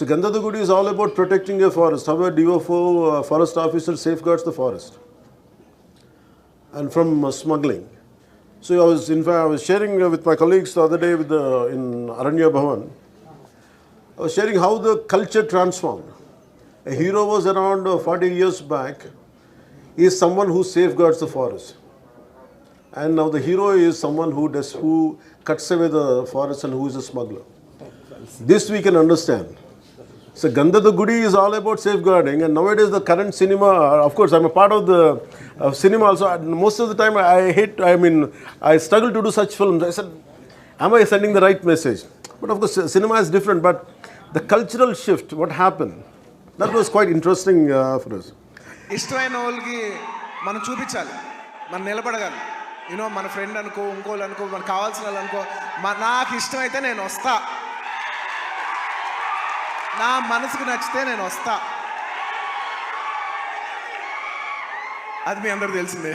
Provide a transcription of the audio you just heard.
So Gandhadagudi is all about protecting a forest. How a DFO, forest officer safeguards the forest and from smuggling. So I was sharing with my colleagues the other day in Aranya Bhavan. I was sharing how the culture transformed. A hero was around 40 years back. He is someone who safeguards the forest. And now the hero is someone who cuts away the forest and who is a smuggler. This we can understand. So Gandhadagudi is all about safeguarding, and nowadays the current cinema, of course I'm a part of the cinema also, most of the time I struggle to do such films. I said, am I sending the right message? But of course cinema is different, but the cultural shift, what happened, that was quite interesting for us. ఇష్టమైన వాళ్ళకి మనం చూపించాలి, మనం నిలబడగాలి. You know మన friend అనుకో, ఇంకోళ్ళు అనుకో, మనకు కావాల్సిన వాళ్ళు అనుకో, నాకు ఇష్టమైతే నేను వస్తా, నా మనసుకు నచ్చితే నేను వస్తా. అది మీ అందరూ తెలిసిందే.